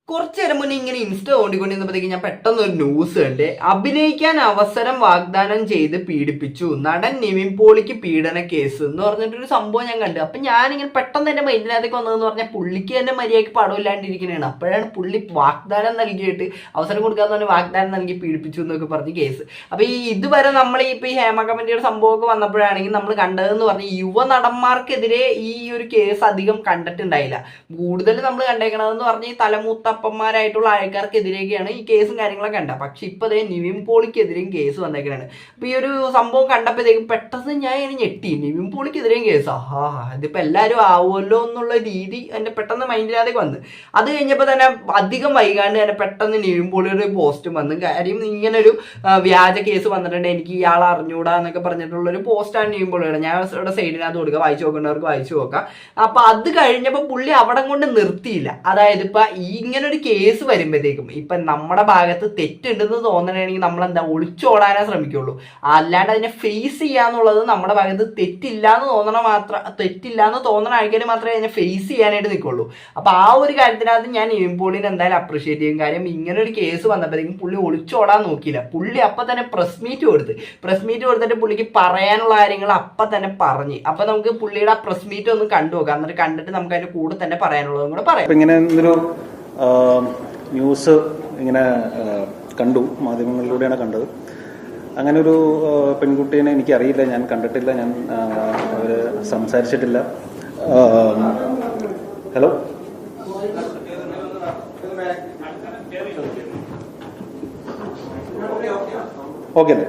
കുറച്ചു നേരം മുന്നേ ഇങ്ങനെ ഇൻസ്റ്റ തോണ്ടിക്കൊണ്ടിരുന്നപ്പോഴത്തേക്ക് ഞാൻ പെട്ടെന്ന് ഒരു ന്യൂസ് കണ്ട്. അഭിനയിക്കാൻ അവസരം വാഗ്ദാനം ചെയ്ത് പീഡിപ്പിച്ചു, നടൻ നിവിൻ പോളിക്ക് പീഡന കേസ് എന്ന് പറഞ്ഞിട്ടൊരു സംഭവം ഞാൻ കണ്ടു. അപ്പൊ ഞാനിങ്ങനെ പെട്ടെന്ന് എന്റെ മൈൻഡിനകത്തേക്ക് വന്നതെന്ന് പറഞ്ഞാൽ പുള്ളിക്ക് തന്നെ മര്യാദയ്ക്ക് പടമില്ലാണ്ടിരിക്കുന്നതാണ്. അപ്പോഴാണ് പുള്ളി വാഗ്ദാനം നൽകിയിട്ട് അവസരം കൊടുക്കാന്ന് പറഞ്ഞ് വാഗ്ദാനം നൽകി പീഡിപ്പിച്ചു എന്നൊക്കെ പറഞ്ഞ് കേസ്. അപ്പൊ ഇതുവരെ നമ്മൾ ഈ ഹേമ കമ്മിറ്റിയുടെ സംഭവമൊക്കെ വന്നപ്പോഴാണെങ്കിൽ നമ്മൾ കണ്ടതെന്ന് പറഞ്ഞ് യുവ നടന്മാർക്കെതിരെ ഈ ഒരു കേസ് അധികം കണ്ടിട്ടുണ്ടായില്ല. കൂടുതൽ നമ്മൾ കണ്ടേക്കണതെന്ന് പറഞ്ഞ് ഈ തലമൂത്ത അപ്പന്മാരായിട്ടുള്ള ആൾക്കാർക്കെതിരെയൊക്കെയാണ് ഈ കേസും കാര്യങ്ങളൊക്കെ കണ്ടത്. പക്ഷെ ഇപ്പൊ അതേ നിവിൻ പോളിക്കെതിരെയും കേസ് വന്നേക്കാണ്. അപ്പൊ ഈ ഒരു സംഭവം കണ്ടപ്പോഴത്തേക്കും പെട്ടെന്ന് ഞാൻ ഇങ്ങനെ ഞെട്ടി, നിവിൻ പോളിക്കെതിരെയും കേസ്, ഇതിപ്പോ എല്ലാവരും ആവുമല്ലോ എന്നുള്ള രീതി എന്റെ പെട്ടെന്ന് മൈൻഡിനകത്തേക്ക് വന്ന്. അത് കഴിഞ്ഞപ്പോൾ തന്നെ അധികം വൈകാണ്ട് തന്നെ പെട്ടെന്ന് നിവിൻ പോളിയുടെ പോസ്റ്റും വന്നു. കാര്യം ഇങ്ങനെ ഒരു വ്യാജ കേസ് വന്നിട്ടുണ്ട്, എനിക്ക് ഇയാൾ അറിഞ്ഞൂടാ എന്നൊക്കെ പറഞ്ഞിട്ടുള്ള ഒരു പോസ്റ്റാണ് നിവിൻ പോളിയുടെ. ഞാൻ ഇവിടെ സൈഡിനകത്ത് കൊടുക്കുക, വായിച്ചു നോക്കേണ്ടവർക്ക് വായിച്ചു നോക്കാം. അപ്പൊ അത് കഴിഞ്ഞപ്പോൾ പുള്ളി അവിടെ കൊണ്ട് നിർത്തിയില്ല. അതായത് ഇപ്പൊ ഇങ്ങനെ ഒരു കേസ് വരുമ്പോഴത്തേക്കും ഇപ്പൊ നമ്മുടെ ഭാഗത്ത് തെറ്റുണ്ടെന്ന് തോന്നണമെങ്കിൽ നമ്മൾ എന്താ ഒളിച്ചോടാനേ ശ്രമിക്കുള്ളൂ. അല്ലാണ്ട് അതിനെ ഫേസ് ചെയ്യാന്നുള്ളത് നമ്മുടെ ഭാഗത്ത് തെറ്റില്ലാന്ന് തോന്നണ ആൾക്കാർ മാത്രമേ അതിനെ ഫേസ് ചെയ്യാനായിട്ട് നിൽക്കുള്ളൂ. അപ്പൊ ആ ഒരു കാര്യത്തിനകത്ത് ഞാൻ നിവിൻ പോളിനെ എന്തായാലും അപ്രീഷിയേറ്റ് ചെയ്യും. കാര്യം ഇങ്ങനെ ഒരു കേസ് വന്നപ്പോഴത്തേക്കും പുള്ളി ഒളിച്ചോടാൻ നോക്കിയില്ല. പുള്ളി അപ്പൊ തന്നെ പ്രസ് മീറ്റ് കൊടുത്തിട്ട് പുള്ളിക്ക് പറയാനുള്ള കാര്യങ്ങൾ അപ്പൊ തന്നെ പറഞ്ഞ്. അപ്പൊ നമുക്ക് പുള്ളിയുടെ ആ പ്രസ് മീറ്റ് ഒന്ന് കണ്ടു നോക്കാം. എന്നിട്ട് കണ്ടിട്ട് നമുക്ക് അതിന്റെ കൂടെ തന്നെ പറയാനുള്ളതും കൂടെ പറയാം. ഇങ്ങനെ ന്യൂസ് ഇങ്ങനെ കണ്ടു, മാധ്യമങ്ങളിലൂടെയാണ് കണ്ടത്. അങ്ങനെ ഒരു പെൺകുട്ടീനെ എനിക്കറിയില്ല, ഞാൻ കണ്ടിട്ടില്ല, ഞാൻ അവര് സംസാരിച്ചിട്ടില്ല. ഹലോ, ഓക്കെ അല്ലേ?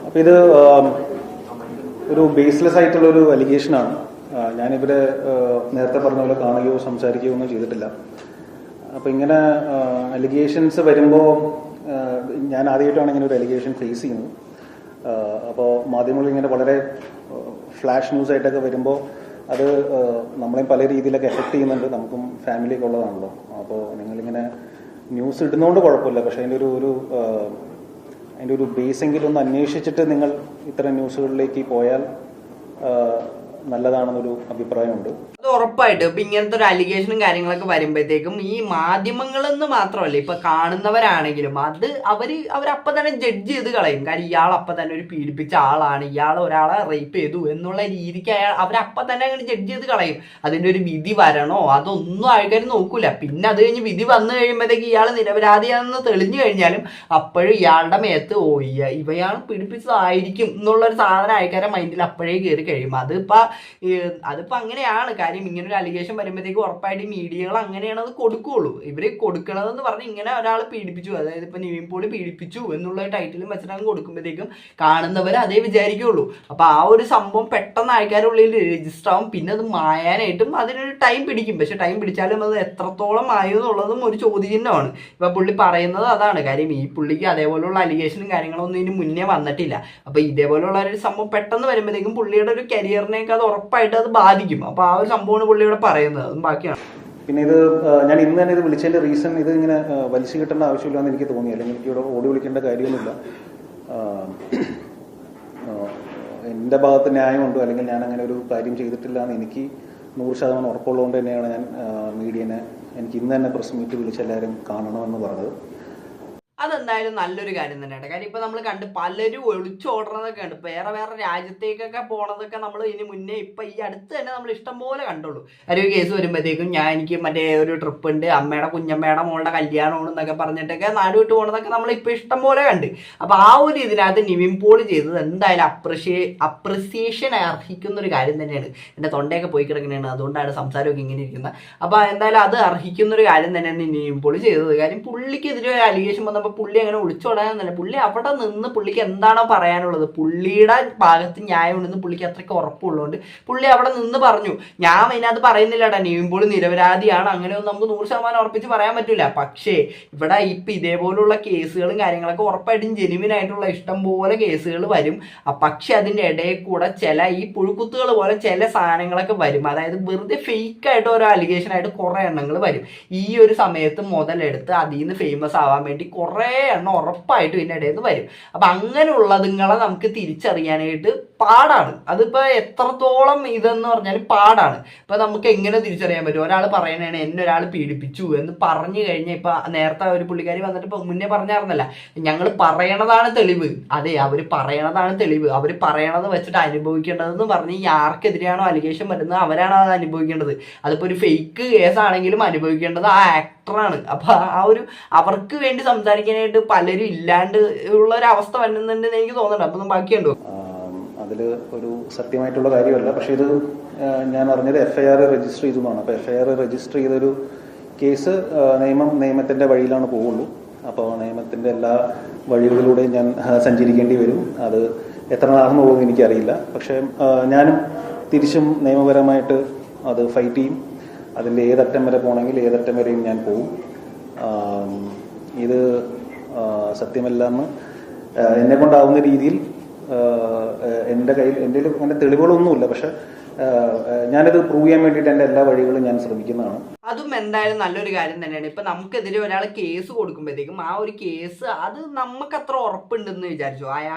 അപ്പം ഇത് ഒരു ബേസ്ലെസ് ആയിട്ടുള്ള ഒരു അലിഗേഷനാണ്. ഞാനിവരെ നേരത്തെ പറഞ്ഞ പോലെ കാണുകയോ സംസാരിക്കുകയോ ഒന്നും ചെയ്തിട്ടില്ല. അപ്പം ഇങ്ങനെ അലിഗേഷൻസ് വരുമ്പോൾ ഞാൻ ആദ്യമായിട്ടാണ് ഇങ്ങനെ ഒരു അലിഗേഷൻ ഫേസ് ചെയ്യുന്നത്. അപ്പോൾ മാധ്യമങ്ങൾ ഇങ്ങനെ വളരെ ഫ്ലാഷ് ന്യൂസ് ആയിട്ടൊക്കെ വരുമ്പോൾ അത് നമ്മളെയും പല രീതിയിലൊക്കെ എഫക്ട് ചെയ്യുന്നുണ്ട്. നമുക്കും ഫാമിലിയൊക്കെ ഉള്ളതാണല്ലോ. അപ്പോൾ നിങ്ങളിങ്ങനെ ന്യൂസ് ഇടുന്നതുകൊണ്ട് കുഴപ്പമില്ല, പക്ഷേ അതിൻ്റെ ഒരു ബേസെങ്കിലും ഒന്ന് അന്വേഷിച്ചിട്ട് നിങ്ങൾ ഇത്തരം ന്യൂസുകളിലേക്ക് പോയാൽ നല്ലതാണെന്നൊരു അഭിപ്രായമുണ്ട്. അത് ഉറപ്പായിട്ടും ഇപ്പൊ ഇങ്ങനത്തെ ഒരു അലിഗേഷനും കാര്യങ്ങളൊക്കെ വരുമ്പോഴത്തേക്കും ഈ മാധ്യമങ്ങളെന്ന് മാത്രമല്ല, ഇപ്പൊ കാണുന്നവരാണെങ്കിലും അത് അവരപ്പം തന്നെ ജഡ്ജ് ചെയ്ത് കളയും. കാര്യം ഇയാൾ അപ്പം തന്നെ ഒരു പീഡിപ്പിച്ച ആളാണ്, ഇയാൾ ഒരാളെ റേപ്പ് ചെയ്തു എന്നുള്ള രീതിക്ക് അവരപ്പം തന്നെ അങ്ങനെ ജഡ്ജ് ചെയ്ത് കളയും. അതിന്റെ ഒരു വിധി വരണോ അതൊന്നും ആൾക്കാർ നോക്കൂല. പിന്നെ അത് കഴിഞ്ഞ് വിധി വന്നു കഴിയുമ്പോഴത്തേക്ക് ഇയാൾ നിരപരാധിയാണെന്ന് തെളിഞ്ഞു കഴിഞ്ഞാലും അപ്പോഴും ഇയാളുടെ മേത്ത് ഇവയാൾ പീഡിപ്പിച്ചതായിരിക്കും എന്നുള്ളൊരു സാധനം ആൾക്കാരുടെ മൈൻഡിൽ അപ്പോഴേ കയറി കഴിയും. അതിപ്പോ അങ്ങനെയാണ് കാര്യം. ഇങ്ങനൊരു അലിഗേഷൻ വരുമ്പോഴത്തേക്ക് ഉറപ്പായിട്ട് മീഡിയകൾ അങ്ങനെയാണ് അത് കൊടുക്കുകയുള്ളൂ. ഇവര് കൊടുക്കണതെന്ന് പറഞ്ഞ് ഇങ്ങനെ ഒരാൾ പീഡിപ്പിച്ചു, അതായത് ഇപ്പൊ നിവിൻ പോളി പീഡിപ്പിച്ചു എന്നുള്ള ടൈറ്റിലും വെച്ചിട്ടാണ് കൊടുക്കുമ്പോഴത്തേക്കും കാണുന്നവർ അതേ വിചാരിക്കുകയുള്ളൂ. അപ്പൊ ആ ഒരു സംഭവം പെട്ടെന്ന് ആൾക്കാരുടെ ഉള്ളിൽ രജിസ്റ്റർ ആവും. പിന്നെ അത് മായാനായിട്ടും അതിനൊരു ടൈം പിടിക്കും. പക്ഷെ ടൈം പിടിച്ചാലും അത് എത്രത്തോളം മായോ എന്നുള്ളതും ഒരു ചോദ്യചിഹ്നമാണ്. ഇപ്പൊ പുള്ളി പറയുന്നത് അതാണ് കാര്യം. ഈ പുള്ളിക്ക് അതേപോലുള്ള അലിഗേഷനും കാര്യങ്ങളൊന്നും ഇതിന് മുന്നേ വന്നിട്ടില്ല. അപ്പൊ ഇതേപോലുള്ള ഒരു സംഭവം പെട്ടെന്ന് വരുമ്പോഴത്തേക്കും പുള്ളിയുടെ ഒരു കരിയറിനെയൊക്കെ അത് ഉറപ്പായിട്ട് അത് ബാധിക്കും. അപ്പൊ ആ ഒരു സംഭവമാണ് പുള്ളിയോട് പറയുന്നത്. അതും ബാക്കിയാണ്. പിന്നെ ഇത് ഞാൻ ഇന്ന് തന്നെ ഇത് വിളിച്ചതിന്റെ റീസൺ ഇത് ഇങ്ങനെ വലിച്ചു കിട്ടേണ്ട ആവശ്യമില്ലാന്ന് എനിക്ക് തോന്നി. അല്ലെങ്കിൽ എനിക്ക് ഇവിടെ ഓടി വിളിക്കേണ്ട കാര്യമൊന്നുമില്ല. എൻ്റെ ഭാഗത്ത് ന്യായമുണ്ട്, അല്ലെങ്കിൽ ഞാൻ അങ്ങനെ ഒരു കാര്യം ചെയ്തിട്ടില്ല എന്ന് എനിക്ക് 100% ഉറപ്പുള്ളതുകൊണ്ട് തന്നെയാണ് ഞാൻ മീഡിയനെ എനിക്ക് ഇന്ന് തന്നെ പ്രസ് മീറ്റ് വിളിച്ച് എല്ലാവരും കാണണമെന്ന് പറഞ്ഞത്. അതെന്തായാലും നല്ലൊരു കാര്യം തന്നെയാണ്. കാര്യം ഇപ്പൊ നമ്മൾ കണ്ട് പലരും ഒളിച്ചോടുന്നതൊക്കെ ഉണ്ട്. വേറെ രാജ്യത്തേക്കൊക്കെ പോണതൊക്കെ നമ്മൾ ഇതിന് മുന്നേ ഇപ്പൊ ഈ അടുത്ത് തന്നെ നമ്മൾ ഇഷ്ടംപോലെ കണ്ടുള്ളൂ. ഒരു കേസ് വരുമ്പോഴത്തേക്കും എനിക്ക് മറ്റേ ഒരു ട്രിപ്പ് ഉണ്ട്, കുഞ്ഞമ്മയുടെ മോളുടെ കല്യാണമാണ് എന്നൊക്കെ പറഞ്ഞിട്ടൊക്കെ നാട് വിട്ട് പോണതൊക്കെ നമ്മൾ ഇപ്പൊ ഇഷ്ടംപോലെ കണ്ട്. അപ്പൊ ആ ഒരു ഇതിനകത്ത് നിവിൻ പോളി ചെയ്തത് എന്തായാലും അപ്രിസിയേഷൻ അർഹിക്കുന്ന ഒരു കാര്യം തന്നെയാണ്. എന്റെ തൊണ്ടയൊക്കെ പോയി കിടക്കുന്നതാണ്, അതുകൊണ്ടാണ് സംസാരമൊക്കെ ഇങ്ങനെ ഇരിക്കുന്നത്. അപ്പൊ എന്തായാലും അത് അർഹിക്കുന്ന ഒരു കാര്യം തന്നെയാണ് നിവിൻ പോളി ചെയ്തത്. കാര്യം പുള്ളിക്കെതിരെ ഒരു അലിഗേഷൻ വന്നപ്പോൾ പുള്ളി അങ്ങനെ ഒളിച്ചോടാനൊന്നുമല്ല. പുള്ളി അവിടെ നിന്ന് പുള്ളിക്ക് എന്താണോ പറയാനുള്ളത്, പുള്ളിയുടെ ഭാഗത്ത് ന്യായമുണ്ടെന്ന് പുള്ളിക്ക് അത്രയ്ക്ക് ഉറപ്പുള്ളതുകൊണ്ട് പുള്ളി അവിടെ നിന്ന് പറഞ്ഞു. ഞാൻ അതിനകത്ത് പറയുന്നില്ലടാ നിവിൻ പോളി നിരപരാധിയാണ്, അങ്ങനെയൊന്നും നമുക്ക് 100% ഉറപ്പിച്ച് പറയാൻ പറ്റൂല. പക്ഷേ ഇവിടെ ഇപ്പൊ ഇതേപോലുള്ള കേസുകളും കാര്യങ്ങളൊക്കെ ഉറപ്പായിട്ടും ജെനുവിൻ ആയിട്ടുള്ള ഇഷ്ടം പോലെ കേസുകൾ വരും. പക്ഷെ അതിന്റെ ഇടയിൽ കൂടെ ചില ഈ പുഴുക്കുത്തുകൾ പോലെ ചില സാധനങ്ങളൊക്കെ വരും. അതായത് വെറുതെ ഫേക്ക് ആയിട്ട് ഓരോ അലിഗേഷൻ ആയിട്ട് കുറെ എണ്ണങ്ങൾ വരും. ഈ ഒരു സമയത്ത് മുതലെടുത്ത് അതിൽ നിന്ന് ഫേമസ് ആവാൻ വേണ്ടി കുറേ എണ്ണം ഉറപ്പായിട്ടും ഇതിൻ്റെ ഇടയിൽ നിന്ന് വരും. അപ്പം അങ്ങനെയുള്ളതുങ്ങളെ നമുക്ക് തിരിച്ചറിയാനായിട്ട് പാടാണ്. അതിപ്പോൾ എത്രത്തോളം ഇതെന്ന് പറഞ്ഞാൽ പാടാണ്. ഇപ്പം നമുക്ക് എങ്ങനെ തിരിച്ചറിയാൻ പറ്റും? ഒരാൾ പറയണതാണ് എന്നെ ഒരാൾ പീഡിപ്പിച്ചു എന്ന് പറഞ്ഞു കഴിഞ്ഞാൽ, ഇപ്പം നേരത്തെ ഒരു പുള്ളിക്കാരി വന്നിട്ട് ഇപ്പം മുന്നേ പറഞ്ഞായിരുന്നല്ല, ഞങ്ങൾ പറയണതാണ് തെളിവ്. അതെ, അവർ പറയണതാണ് തെളിവ്. അവർ പറയണത് വെച്ചിട്ട് അനുഭവിക്കേണ്ടതെന്ന് പറഞ്ഞ് ഈ ആർക്കെതിരെയാണോ അലിഗേഷൻ വരുന്നത് അവരാണ് അത് അനുഭവിക്കേണ്ടത്. അതിപ്പോൾ ഒരു ഫേക്ക് കേസാണെങ്കിലും അനുഭവിക്കേണ്ടത് ആ ആക്ടറാണ്. അപ്പം അവർക്ക് വേണ്ടി സംസാരിക്കാനായിട്ട് പലരും ഇല്ലാണ്ട് ഉള്ള ഒരു അവസ്ഥ വരുന്നുണ്ടെന്ന് എനിക്ക് തോന്നുന്നുണ്ട്. അപ്പം ബാക്കിയുണ്ടോ? അതിൽ ഒരു സത്യമായിട്ടുള്ള കാര്യമല്ല. പക്ഷേ ഇത് ഞാൻ അറിഞ്ഞത് FIR രജിസ്റ്റർ ചെയ്തു എന്നാണ്. അപ്പോൾ FIR രജിസ്റ്റർ ചെയ്തൊരു കേസ് നിയമത്തിൻ്റെ വഴിയിലാണ് പോവുള്ളൂ. അപ്പോൾ നിയമത്തിൻ്റെ എല്ലാ വഴികളിലൂടെയും ഞാൻ സഞ്ചരിക്കേണ്ടി വരും. അത് എത്ര നാളെന്ന് പോകുമെന്ന് എനിക്കറിയില്ല. പക്ഷേ ഞാനും തിരിച്ചും നിയമപരമായിട്ട് അത് ഫൈറ്റ് ചെയ്യും. അതിൻ്റെ ഏതറ്റം വരെ പോകണമെങ്കിൽ ഏതറ്റം വരെയും ഞാൻ പോകും. ഇത് സത്യമല്ലെന്ന് എന്നെ കൊണ്ടാവുന്ന രീതിയിൽ എൻ്റെ കയ്യിൽ അങ്ങനെ തെളിവുകളൊന്നുമില്ല. പക്ഷെ ഞാനിത് പ്രൂവ് ചെയ്യാൻ വേണ്ടിയിട്ട് എൻ്റെ എല്ലാ വഴികളും ഞാൻ ശ്രമിക്കുന്നതാണ്. അതും എന്തായാലും നല്ലൊരു കാര്യം തന്നെയാണ്. ഇപ്പം നമുക്കെതിരെ ഒരാൾ കേസ് കൊടുക്കുമ്പോഴത്തേക്കും ആ ഒരു കേസ് അത് നമുക്ക് അത്ര ഉറപ്പുണ്ടെന്ന് വിചാരിച്ചു.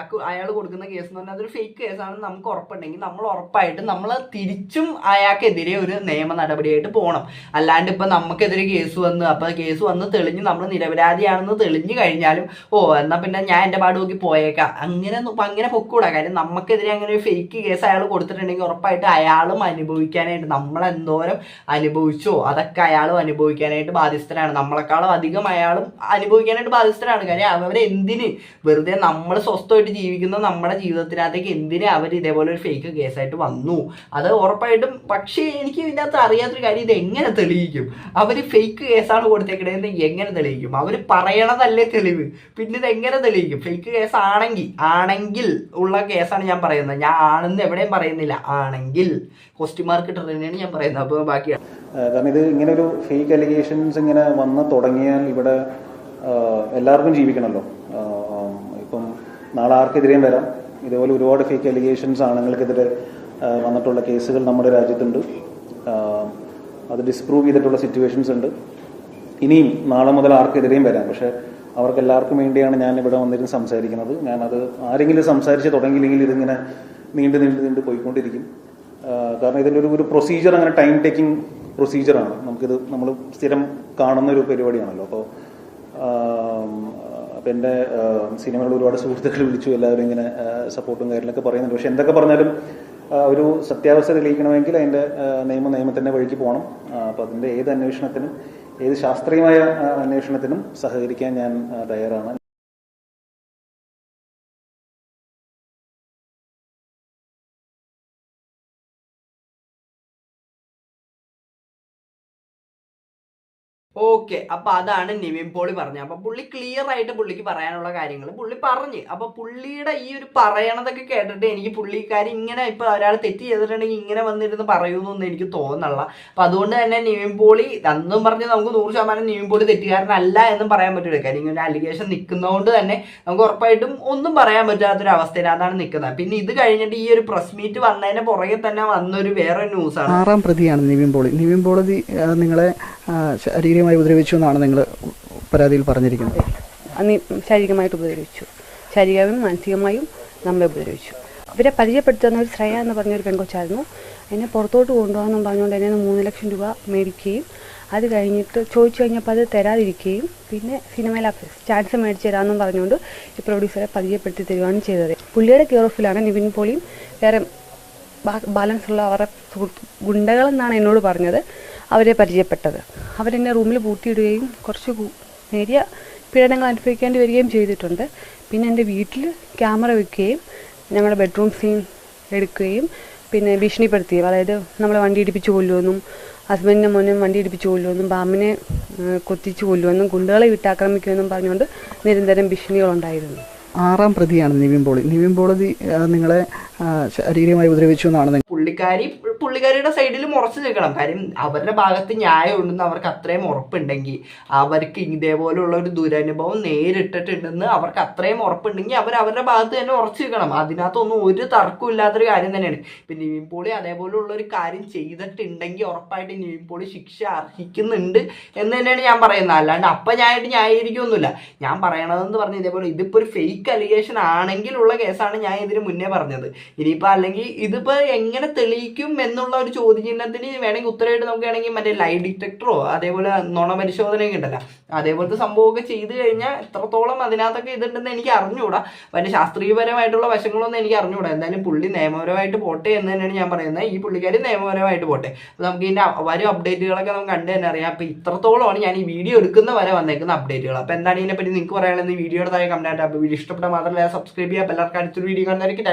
അയാൾ കൊടുക്കുന്ന കേസ് എന്ന് പറഞ്ഞാൽ അതൊരു ഫേക്ക് കേസാണെന്ന് നമുക്ക് ഉറപ്പുണ്ടെങ്കിൽ നമ്മൾ ഉറപ്പായിട്ടും നമ്മൾ തിരിച്ചും അയാൾക്കെതിരെ ഒരു നിയമ നടപടിയായിട്ട് പോകണം. അല്ലാണ്ട് ഇപ്പം നമുക്കെതിരെ കേസ് വന്ന് അപ്പോൾ കേസ് വന്ന് തെളിഞ്ഞ് നമ്മൾ നിരപരാധിയാണെന്ന് തെളിഞ്ഞു കഴിഞ്ഞാലും എന്നാൽ പിന്നെ ഞാൻ എൻ്റെ പാട് നോക്കി പോയേക്കാം അങ്ങനെ പൊക്കൂടാ. കാര്യം നമുക്കെതിരെ അങ്ങനെ ഒരു ഫേക്ക് കേസ് അയാൾ കൊടുത്തിട്ടുണ്ടെങ്കിൽ ഉറപ്പായിട്ട് അയാളും അനുഭവിക്കാനായിട്ട്, നമ്മളെന്തോരം അനുഭവിച്ചോ അതൊക്കെ അയാളും അനുഭവിക്കാനായിട്ട് ബാധ്യസ്ഥരാണ്. നമ്മളെക്കാളും അധികം അയാളും അനുഭവിക്കാനായിട്ട് ബാധ്യസ്ഥരാണ്. കാര്യം അവരെന്തിന് വെറുതെ നമ്മൾ സ്വസ്ഥമായിട്ട് ജീവിക്കുന്ന നമ്മുടെ ജീവിതത്തിനകത്തേക്ക് എന്തിന് അവർ ഇതേപോലെ ഒരു ഫേക്ക് കേസായിട്ട് വന്നു? അത് ഉറപ്പായിട്ടും. പക്ഷേ എനിക്ക് ഇതിനകത്ത് അറിയാത്തൊരു കാര്യം, ഇത് എങ്ങനെ തെളിയിക്കും? അവർ ഫേക്ക് കേസാണ് കൊടുത്തേക്കണേന്ന് എങ്ങനെ തെളിയിക്കും? അവർ പറയണതല്ലേ തെളിവ്, പിന്നെ ഇത് എങ്ങനെ തെളിയിക്കും? ഫേക്ക് കേസ് ആണെങ്കിൽ ഉള്ള കേസാണ് ഞാൻ പറയുന്നത്. ഞാൻ ആണെന്ന് എവിടെയും പറയുന്നില്ല. ആണെങ്കിൽ ക്വസ്റ്റ്യൻ മാർക്ക് ഇട്ടിട്ട് തന്നെയാണ് ഞാൻ പറയുന്നത്. അപ്പോൾ ബാക്കിയാണ്. കാരണം ഇത് ഇങ്ങനെ ഒരു ഫേക്ക് അലിഗേഷൻസ് ഇങ്ങനെ വന്ന് തുടങ്ങിയാൽ ഇവിടെ എല്ലാവർക്കും ജീവിക്കണമല്ലോ. ഇപ്പം നാളെ ആർക്കെതിരെയും വരാം. ഇതുപോലെ ഒരുപാട് ഫേക്ക് അലിഗേഷൻസ് ആണുങ്ങൾക്കെതിരെ വന്നിട്ടുള്ള കേസുകൾ നമ്മുടെ രാജ്യത്തുണ്ട്. അത് ഡിസ്പ്രൂവ് ചെയ്തിട്ടുള്ള സിറ്റുവേഷൻസ് ഉണ്ട്. ഇനിയും നാളെ മുതൽ ആർക്കെതിരെയും വരാം. പക്ഷെ അവർക്കെല്ലാവർക്കും വേണ്ടിയാണ് ഞാൻ ഇവിടെ വന്നിരുന്ന് സംസാരിക്കുന്നത്. ഞാനത് ആരെങ്കിലും സംസാരിച്ച് തുടങ്ങിയില്ലെങ്കിൽ ഇതിങ്ങനെ നീണ്ടു പോയിക്കൊണ്ടിരിക്കും. കാരണം ഇതിലൊരു പ്രൊസീജിയർ, അങ്ങനെ ടൈം ടേക്കിംഗ് പ്രൊസീജിയറാണ്. നമ്മൾ സ്ഥിരം കാണുന്ന ഒരു പരിപാടിയാണല്ലോ. അപ്പോൾ എൻ്റെ സിനിമകളിൽ ഒരുപാട് സുഹൃത്തുക്കൾ വിളിച്ചു, എല്ലാവരും ഇങ്ങനെ സപ്പോർട്ടും കാര്യങ്ങളൊക്കെ പറയുന്നുണ്ട്. പക്ഷെ എന്തൊക്കെ പറഞ്ഞാലും ഒരു സത്യാവസ്ഥ തെളിയിക്കണമെങ്കിൽ അതിൻ്റെ നിയമത്തിൻ്റെ വഴിക്ക് പോകണം. അപ്പോൾ അതിൻ്റെ ഏത് അന്വേഷണത്തിനും, ഏത് ശാസ്ത്രീയമായ അന്വേഷണത്തിനും സഹകരിക്കാൻ ഞാൻ തയ്യാറാണ്. ഓക്കെ, അപ്പൊ അതാണ് നിവിൻ പോളി പറഞ്ഞത്. അപ്പൊ പുള്ളി ക്ലിയർ ആയിട്ട് പുള്ളിക്ക് പറയാനുള്ള കാര്യങ്ങൾ പുള്ളി പറഞ്ഞ്. അപ്പൊ പുള്ളിയുടെ ഈ ഒരു പറയണതൊക്കെ കേട്ടിട്ട് എനിക്ക് പുള്ളിക്കാരി ഇങ്ങനെ ഇപ്പൊ ഒരാൾ തെറ്റ് ചെയ്തിട്ടുണ്ടെങ്കിൽ ഇങ്ങനെ വന്നിരുന്ന് പറയുന്നൊന്നും എനിക്ക് തോന്നണില്ല. അപ്പൊ അതുകൊണ്ട് തന്നെ നിവിൻ പോളി അന്നും പറഞ്ഞ് നമുക്ക് 100% നിവിൻ പോളി തെറ്റുകാരനല്ല എന്നും പറയാൻ പറ്റില്ല. കാര്യം ഇങ്ങനെ അലിഗേഷൻ നിൽക്കുന്നതുകൊണ്ട് തന്നെ നമുക്ക് ഉറപ്പായിട്ടും ഒന്നും പറയാൻ പറ്റാത്തൊരു അവസ്ഥയിലാണ് നിൽക്കുന്നത്. പിന്നെ ഇത് കഴിഞ്ഞിട്ട് ഈ ഒരു പ്രസ് മീറ്റ് വന്നതിന് പുറകെ തന്നെ വന്നൊരു വേറെ ന്യൂസാണ്. 6ാം പ്രതിയാണ് നിവിൻ പോളി. നിവിൻ പോളി നിങ്ങളെ ശാരീരികമായി ഉപദ്രവിച്ചു എന്നാണ് നിങ്ങൾ പരാതിയിൽ പറഞ്ഞിരിക്കുന്നത്. ശാരീരികമായിട്ട് ഉപദ്രവിച്ചു, ശാരീരികമായും മാനസികമായും നമ്മളെ ഉപദ്രവിച്ചു. ഇവരെ പരിചയപ്പെടുത്തുന്ന ഒരു ശ്രേയ എന്ന് പറഞ്ഞൊരു പെൺകൊച്ചായിരുന്നു. എന്നെ പുറത്തോട്ട് കൊണ്ടുപോകാമെന്നും പറഞ്ഞുകൊണ്ട് എന്നെ 3 ലക്ഷം രൂപ മേടിക്കുകയും അത് കഴിഞ്ഞിട്ട് ചോദിച്ചു കഴിഞ്ഞപ്പോൾ അത് തരാതിരിക്കുകയും പിന്നെ സിനിമയിൽ ചാൻസ് മേടിച്ച് തരാമെന്നും പറഞ്ഞുകൊണ്ട് ഈ പ്രൊഡ്യൂസറെ പരിചയപ്പെടുത്തി തരുവാണ് ചെയ്തത്. പുള്ളിയുടെ കെയർ ഓഫിലാണ് നിവിൻ പോളിയും വേറെ ബാലൻസ് ഉള്ള അവരുടെ ഗുണ്ടകളെന്നാണ് എന്നോട് പറഞ്ഞത് അവരെ പരിചയപ്പെട്ടത്. അവരെന്നെ റൂമിൽ പൂട്ടിയിടുകയും കുറച്ച് നേരിയ പീഡനങ്ങൾ അനുഭവിക്കേണ്ടി വരികയും ചെയ്തിട്ടുണ്ട്. പിന്നെ എൻ്റെ വീട്ടിൽ ക്യാമറ വെക്കുകയും ഞങ്ങളുടെ ബെഡ്റൂം സീൻ എടുക്കുകയും പിന്നെ ഭീഷണിപ്പെടുത്തുകയും, അതായത് നമ്മളെ വണ്ടി ഇടിപ്പിച്ച് കൊല്ലുമെന്നും ഹസ്ബൻഡിൻ്റെ മോനെ വണ്ടി ഇടിപ്പിച്ച് കൊല്ലുമെന്നും പാമ്പിനെ കൊത്തിച്ച് കൊല്ലുമെന്നും ഗുണ്ടകളെ വിട്ടാക്രമിക്കുമെന്നും പറഞ്ഞുകൊണ്ട് നിരന്തരം ഭീഷണികളുണ്ടായിരുന്നു. 6ാം പ്രതിയാണ് നിവിൻ പോളി. നിവിൻ പോളി നിങ്ങളെ ശാരീരികമായി ഉപദ്രവിച്ചു എന്നാണ് പുള്ളിക്കാരി പുള്ളിക്കാരിയുടെ സൈഡിൽ ഉറച്ചു നിൽക്കണം. കാര്യം അവരുടെ ഭാഗത്ത് ന്യായം ഉണ്ടെന്ന് അവർക്ക് അത്രയും ഉറപ്പുണ്ടെങ്കിൽ, അവർക്ക് ഇതേപോലുള്ള ഒരു ദുരനുഭവം നേരിട്ടിട്ടുണ്ടെന്ന് അവർക്ക് അത്രയും ഉറപ്പുണ്ടെങ്കിൽ അവർ അവരുടെ ഭാഗത്ത് തന്നെ ഉറച്ചു നിൽക്കണം. അതിനകത്തൊന്നും ഒരു തർക്കവും ഇല്ലാത്തൊരു കാര്യം തന്നെയാണ്. ഇപ്പം നിവിൻ പോളി അതേപോലുള്ള ഒരു കാര്യം ചെയ്തിട്ടുണ്ടെങ്കിൽ ഉറപ്പായിട്ട് നിവിൻ പോളി ശിക്ഷ അർഹിക്കുന്നുണ്ട് എന്ന് തന്നെയാണ് ഞാൻ പറയുന്നത്. അല്ലാണ്ട് അപ്പം ഞാനായിട്ട് ന്യായീകരിക്കൊന്നുമില്ല. ഞാൻ പറയണതെന്ന് പറഞ്ഞാൽ ഇതേപോലെ ഇതിപ്പോൾ ഒരു ഫേക്ക് അലിഗേഷൻ ആണെങ്കിലുള്ള കേസാണ് ഞാൻ ഇതിന് മുന്നേ പറഞ്ഞത്. ഇനിയിപ്പോൾ അല്ലെങ്കിൽ ഇതിപ്പോൾ എങ്ങനെ തെളിയിക്കും എന്നുള്ള ഒരു ചോദ്യചിഹ്നത്തിന് വേണമെങ്കിൽ ഉത്തരവായിട്ട് നമുക്ക് വേണമെങ്കിൽ മറ്റേ ലൈ ഡിറ്റക്ടറോ അതേപോലെ നുണ പരിശോധനയൊക്കെ ഉണ്ടല്ലോ, അതേപോലത്തെ സംഭവമൊക്കെ ചെയ്ത് കഴിഞ്ഞാൽ എത്രത്തോളം അതിനകത്തൊക്കെ ഇതുണ്ടെന്ന് എനിക്ക് അറിഞ്ഞുകൂടാ. അതിൻ്റെ ശാസ്ത്രീയപരമായിട്ടുള്ള വശങ്ങളൊന്നും എനിക്ക് അറിഞ്ഞുകൂടാ. എന്തായാലും പുള്ളി നിയമപരമായിട്ട് പോട്ടെ എന്ന് തന്നെയാണ് ഞാൻ പറയുന്നത്. ഈ പുള്ളിക്കാരി നിയമപരമായിട്ട് പോട്ടെ. അപ്പോൾ നമുക്ക് ഇതിൻ്റെ വരും അപ്ഡേറ്റുകളൊക്കെ നമുക്ക് കണ്ടു തന്നെ അറിയാം. അപ്പോൾ ഇത്രത്തോളമാണ് ഞാൻ ഈ വീഡിയോ എടുക്കുന്ന വരെ വന്നേക്കുന്ന അപ്ഡേറ്റുകൾ. അപ്പോൾ എന്താണ് ഇതിനെപ്പറ്റി നിങ്ങൾക്ക് പറയാനുള്ളത്? വീഡിയോയുടെ താഴെ കമന്റ് ആയിട്ട്. അപ്പോൾ വീഡിയോ ഇഷ്ടപ്പെട്ടാൽ മാത്രമല്ല സബ്സ്ക്രൈബ് ചെയ്യുക. എല്ലാവർക്കും അടുത്തൊരു വീഡിയോ കാണുന്നതായിരിക്കും.